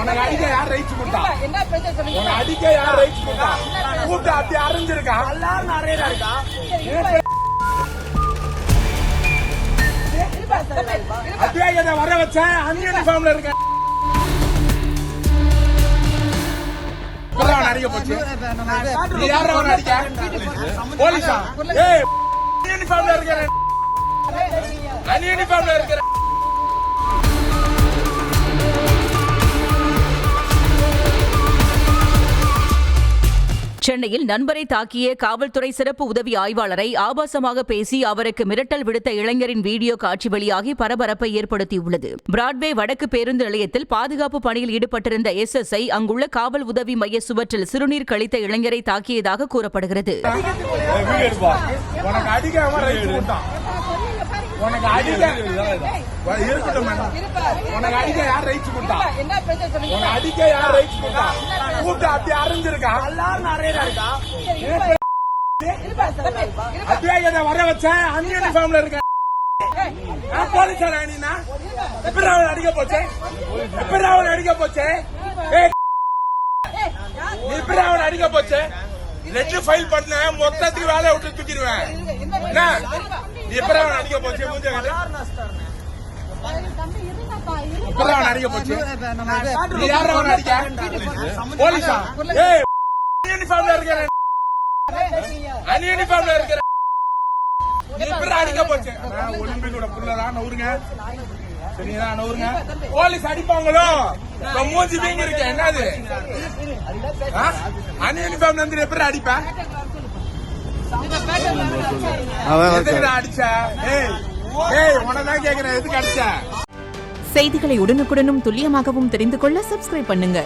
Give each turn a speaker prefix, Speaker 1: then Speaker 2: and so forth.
Speaker 1: உனக்கு அடிக்க யார் ரைட்ஸ் கொடுத்தா? உனக்கு அடிக்க யார் ரைட்ஸ் கொடுத்தா? கூட்டு அப்படி அரைஞ்சிருக்கா? எல்லாரும் அறையில இருக்கா? அப்படியே இதை வர வச்ச அன்யூனிஃபார்ம்ல இருக்க அடிக்க போச்சு. நீ யார அடிக்க? போலீஸா? ஏய் யூனிஃபார்ம்ல இருக்கிற அன்யூனிஃபார்ம்ல இருக்கிற
Speaker 2: சென்னையில் நண்பரை தாக்கிய காவல்துறை சிறப்பு உதவி ஆய்வாளரை ஆபாசமாக பேசி அவருக்கு மிரட்டல் விடுத்த இளைஞரின் வீடியோ காட்சி வெளியாகி பரபரப்பை ஏற்படுத்தியுள்ளது. பிராட்வே வடக்கு பேருந்து நிலையத்தில் பாதுகாப்பு பணியில் ஈடுபட்டிருந்த SSI அங்குள்ள காவல் உதவி மைய சுவற்றில் சிறுநீர் கழித்த இளைஞரை தாக்கியதாக கூறப்படுகிறது.
Speaker 1: உனக்கு அடிக்க இருக்கட்டும் மேடம். உனக்கு அடிக்க யார் ரைட்ஸ் கொடுத்தா? உனக்கு அடிக்க யார் ரைட்ஸ் கொடுத்தா? கூட்டு அப்படி அரைஞ்சிருக்கா? எல்லாரும் அறையில இருக்கா? அப்படியே இதை வர வச்ச அன்யூனிஃபார்ம்ல இருக்க போலீஸாரா? நீனா எப்படி அவன் அடிக்க போச்சு? எப்படி அவன் அடிக்க போச்சு? எப்படி அவன் அடிக்க போச்சு? லெட்டர் ஃபைல் பண்ண மொத்தத்துக்கு வேலையை விட்டு தூக்கிடுவேன். எப்படி அவன் அடிக்க போச்சு? எப்படி அவன் அடிக்க போச்சு? நீ யார அவன் அடிக்க? போலீஸா? ஏய் யூனிஃபார்ம்ல இருக்கிற அன்யூனிஃபார்ம்ல இருக்கிற நீ எப்படி அடிக்க போச்சு? ஒலிம்பிக்கோட புள்ளதான் நவுருங்க. சரிங்களா? நவுருங்க. போலீஸ் அடிப்பாங்களோ மூஞ்சி வீங்க இருக்க என்னது? அன்யூனிஃபார்ம்ல இருந்து எப்படி அடிப்ப? அடிச்ச உனதான் கேக்குறேன், எதுக்கு அடிச்ச?
Speaker 3: செய்திகளை உடனுக்குடனும் துல்லியமாகவும் தெரிந்து கொள்ள சப்ஸ்கிரைப் பண்ணுங்க.